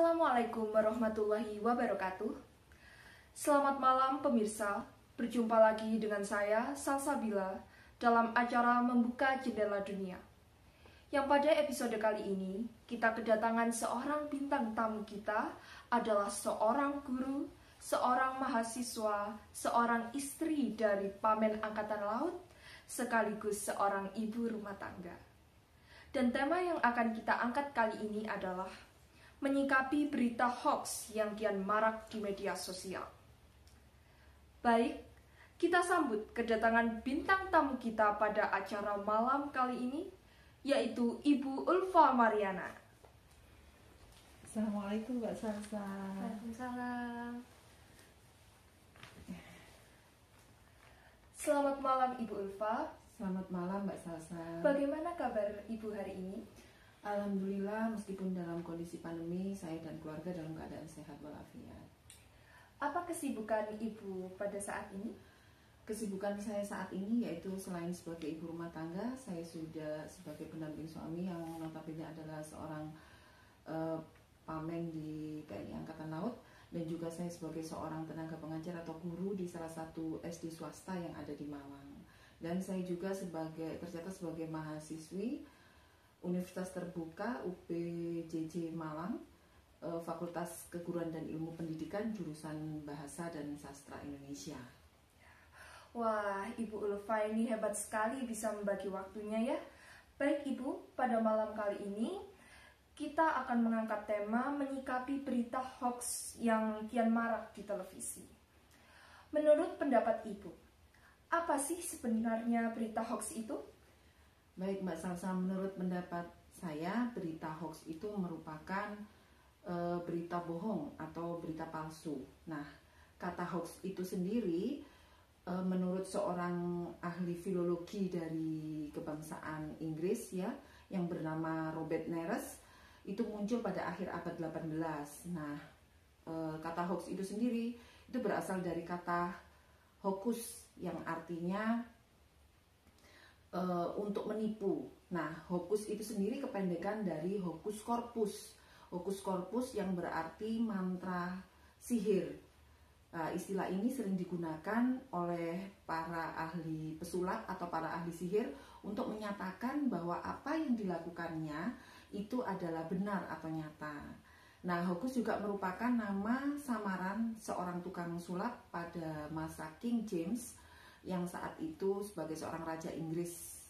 Assalamualaikum warahmatullahi wabarakatuh. Selamat malam pemirsa, berjumpa lagi dengan saya Salsabila dalam acara Membuka Jendela Dunia. Yang pada episode kali ini kita kedatangan seorang bintang tamu. Kita adalah seorang guru, seorang mahasiswa, seorang istri dari Pamen Angkatan Laut, sekaligus seorang ibu rumah tangga. Dan tema yang akan kita angkat kali ini adalah menyikapi berita hoax yang kian marak di media sosial. Baik, kita sambut kedatangan bintang tamu kita pada acara malam kali ini, yaitu Ibu Ulfa Mariana. Assalamualaikum Mbak Salsa. Waalaikumsalam. Selamat malam Ibu Ulfa. Selamat malam Mbak Salsa. Bagaimana kabar Ibu hari ini? Alhamdulillah, meskipun dalam kondisi pandemi, saya dan keluarga dalam keadaan sehat walafiat. Apa kesibukan Ibu pada saat ini? Kesibukan saya saat ini yaitu selain sebagai ibu rumah tangga, saya sudah sebagai pendamping suami yang notabene adalah seorang pamen di TNI Angkatan Laut, dan juga saya sebagai seorang tenaga pengajar atau guru di salah satu SD swasta yang ada di Malang. Dan saya juga tercatat sebagai mahasiswi Universitas Terbuka UPJJ Malang, Fakultas Keguruan dan Ilmu Pendidikan, jurusan Bahasa dan Sastra Indonesia. Wah, Ibu Ulfa ini hebat sekali bisa membagi waktunya ya. Baik Ibu, pada malam kali ini kita akan mengangkat tema menyikapi berita hoax yang kian marak di televisi. Menurut pendapat Ibu, apa sih sebenarnya berita hoax itu? Baik Mbak Salsa, menurut pendapat saya berita hoax itu merupakan berita bohong atau berita palsu. Nah, kata hoax itu sendiri menurut seorang ahli filologi dari kebangsaan Inggris ya, yang bernama Robert Nares, itu muncul pada akhir abad 18. Nah, kata hoax itu sendiri itu berasal dari kata hocus yang artinya untuk menipu. Nah, hokus itu sendiri kependekan dari hocus corpus. Hocus corpus yang berarti mantra sihir. Istilah ini sering digunakan oleh para ahli pesulap atau para ahli sihir untuk menyatakan bahwa apa yang dilakukannya itu adalah benar atau nyata. Nah, hokus juga merupakan nama samaran seorang tukang sulap pada masa King James yang saat itu sebagai seorang raja Inggris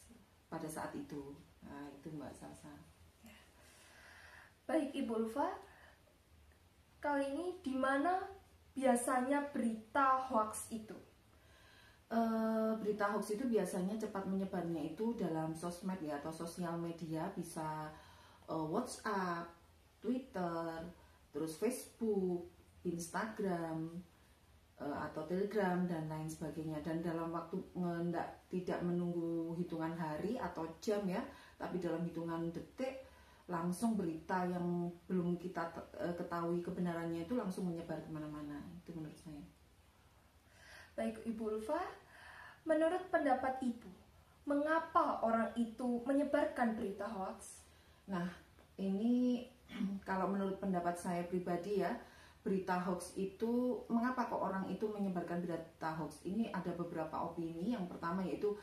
pada saat itu. Nah, itu Mbak Salsa. Baik Ibu Ulfa, kali ini di mana biasanya berita hoax itu? Berita hoax itu biasanya cepat menyebarnya itu dalam sosmed ya, atau sosial media, bisa WhatsApp, Twitter, terus Facebook, Instagram, atau Telegram dan lain sebagainya. Dan dalam waktu tidak menunggu hitungan hari atau jam ya, tapi dalam hitungan detik langsung berita yang belum kita ketahui kebenarannya itu langsung menyebar kemana-mana. Itu menurut saya. Baik Ibu Ulfa, menurut pendapat Ibu, mengapa orang itu menyebarkan berita hoax? Nah, ini kalau menurut pendapat saya pribadi ya, berita hoax itu, mengapa kok orang itu menyebarkan berita hoax? Ini ada beberapa opini. Yang pertama yaitu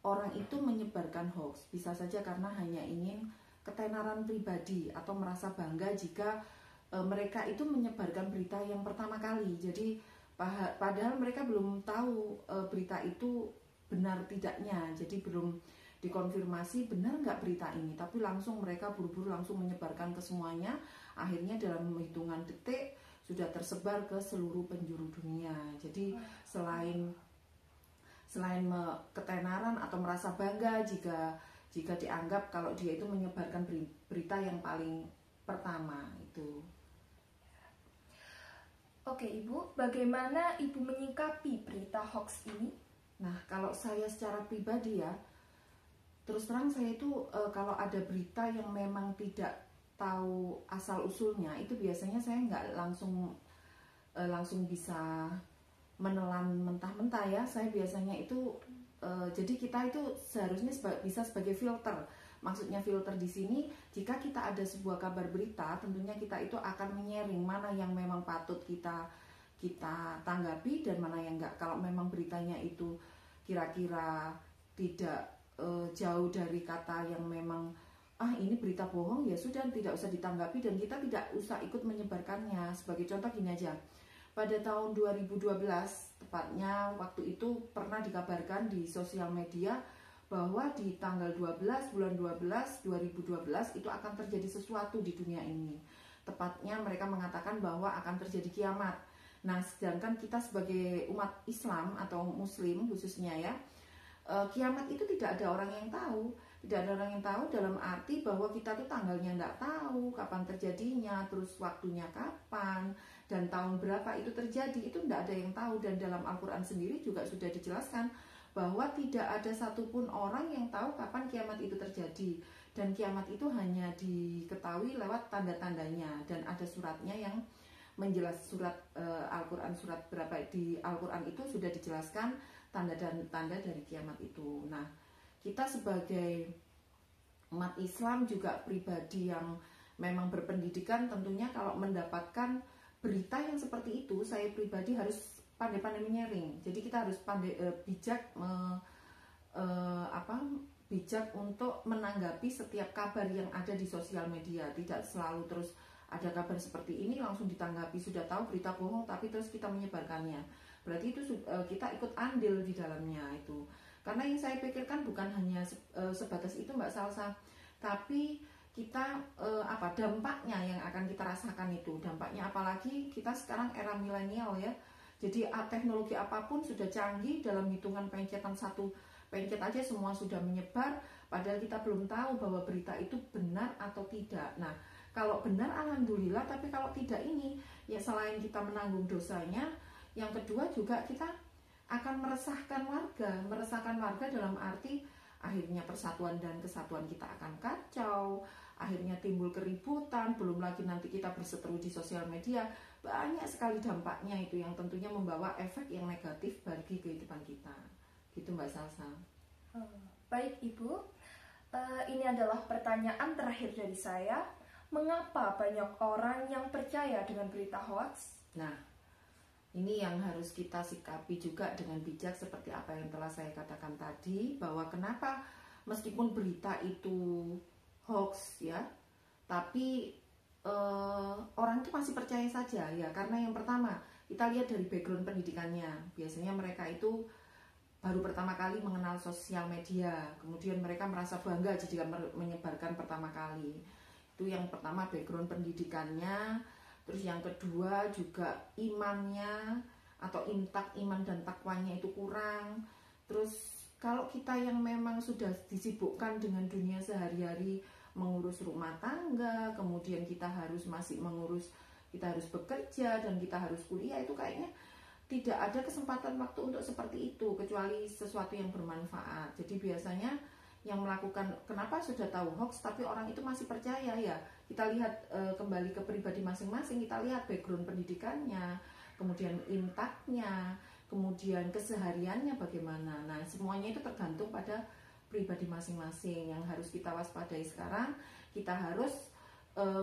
orang itu menyebarkan hoax bisa saja karena hanya ingin ketenaran pribadi atau merasa bangga jika mereka itu menyebarkan berita yang pertama kali. Jadi padahal mereka belum tahu berita itu benar tidaknya. Jadi belum dikonfirmasi benar nggak berita ini, tapi langsung mereka buru-buru langsung menyebarkan ke semuanya. Akhirnya dalam hitungan detik sudah tersebar ke seluruh penjuru dunia. Jadi selain ketenaran atau merasa bangga jika dianggap kalau dia itu menyebarkan berita yang paling pertama itu. Oke Ibu, bagaimana Ibu menyikapi berita hoax ini? Nah, kalau saya secara pribadi ya, terus terang saya itu kalau ada berita yang memang tidak tahu asal usulnya, itu biasanya saya nggak langsung bisa menelan mentah-mentah ya. Saya biasanya itu jadi kita itu seharusnya bisa sebagai filter. Maksudnya filter di sini, jika kita ada sebuah kabar berita, tentunya kita itu akan menyaring mana yang memang patut kita tanggapi dan mana yang enggak. Kalau memang beritanya itu kira-kira tidak jauh dari kata yang memang ini berita bohong, ya sudah tidak usah ditanggapi dan kita tidak usah ikut menyebarkannya. Sebagai contoh gini aja, pada tahun 2012 tepatnya, waktu itu pernah dikabarkan di sosial media bahwa di tanggal 12 bulan 12 2012 itu akan terjadi sesuatu di dunia ini. Tepatnya mereka mengatakan bahwa akan terjadi kiamat. Nah, sedangkan kita sebagai umat Islam atau Muslim khususnya ya, kiamat itu tidak ada orang yang tahu. Tidak ada orang yang tahu dalam arti bahwa kita tuh tanggalnya tidak tahu, kapan terjadinya, terus waktunya kapan, dan tahun berapa itu terjadi, itu tidak ada yang tahu. Dan dalam Al-Quran sendiri juga sudah dijelaskan bahwa tidak ada satupun orang yang tahu kapan kiamat itu terjadi. Dan kiamat itu hanya diketahui lewat tanda-tandanya, dan ada suratnya yang menjelas, surat Al-Quran, surat berapa di Al-Quran itu sudah dijelaskan tanda dan tanda dari kiamat itu. Nah, kita sebagai umat Islam juga pribadi yang memang berpendidikan, tentunya kalau mendapatkan berita yang seperti itu, saya pribadi harus pandai-pandai menyaring. Jadi kita harus pandai bijak untuk menanggapi setiap kabar yang ada di sosial media. Tidak selalu terus ada kabar seperti ini langsung ditanggapi, sudah tahu berita bohong tapi terus kita menyebarkannya. Berarti itu kita ikut andil di dalamnya itu. Karena yang saya pikirkan bukan hanya sebatas itu Mbak Salsa, tapi kita dampaknya yang akan kita rasakan itu. Dampaknya apalagi kita sekarang era milenial ya. Jadi teknologi apapun sudah canggih, dalam hitungan pencetan satu pencet aja semua sudah menyebar, padahal kita belum tahu bahwa berita itu benar atau tidak. Nah, kalau benar alhamdulillah, tapi kalau tidak ini ya selain kita menanggung dosanya, yang kedua juga kita akan meresahkan warga dalam arti akhirnya persatuan dan kesatuan kita akan kacau, akhirnya timbul keributan, belum lagi nanti kita berseteru di sosial media. Banyak sekali dampaknya itu yang tentunya membawa efek yang negatif bagi kehidupan kita. Gitu Mbak Salsa. Baik Ibu, ini adalah pertanyaan terakhir dari saya. Mengapa banyak orang yang percaya dengan berita hoax? Nah, ini yang harus kita sikapi juga dengan bijak seperti apa yang telah saya katakan tadi, bahwa kenapa meskipun berita itu hoax ya, tapi orang itu masih percaya saja ya. Karena yang pertama, kita lihat dari background pendidikannya. Biasanya mereka itu baru pertama kali mengenal sosial media, kemudian mereka merasa bangga jika menyebarkan pertama kali. Itu yang pertama, background pendidikannya. Terus yang kedua juga imannya atau intak iman dan takwanya itu kurang. Terus kalau kita yang memang sudah disibukkan dengan dunia sehari-hari, mengurus rumah tangga, kemudian kita harus kita harus bekerja dan kita harus kuliah, itu kayaknya tidak ada kesempatan waktu untuk seperti itu kecuali sesuatu yang bermanfaat. Jadi biasanya yang melakukan, kenapa sudah tahu hoax tapi orang itu masih percaya ya, kita lihat kembali ke pribadi masing-masing, kita lihat background pendidikannya, kemudian intaknya, kemudian kesehariannya bagaimana. Nah, semuanya itu tergantung pada pribadi masing-masing. Yang harus kita waspadai sekarang, kita harus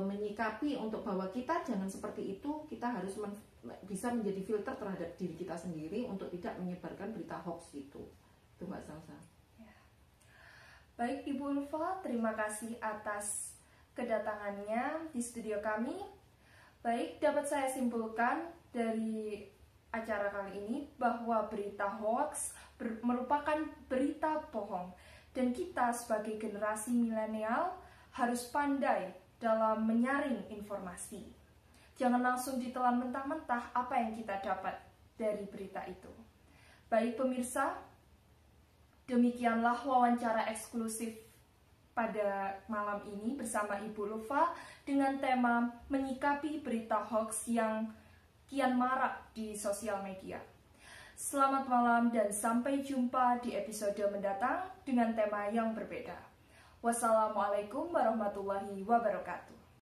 menyikapi untuk bahwa kita jangan seperti itu. Kita harus bisa menjadi filter terhadap diri kita sendiri untuk tidak menyebarkan berita hoax itu Mbak Salsa. Ya. Baik Ibu Ulfa, terima kasih atas kedatangannya di studio kami. Baik, dapat saya simpulkan dari acara kali ini bahwa berita hoax merupakan berita bohong, dan kita sebagai generasi milenial harus pandai dalam menyaring informasi. Jangan langsung ditelan mentah-mentah apa yang kita dapat dari berita itu. Baik pemirsa, demikianlah wawancara eksklusif pada malam ini bersama Ibu Ulfa dengan tema menyikapi berita hoax yang kian marak di sosial media. Selamat malam dan sampai jumpa di episode mendatang dengan tema yang berbeda. Wassalamualaikum warahmatullahi wabarakatuh.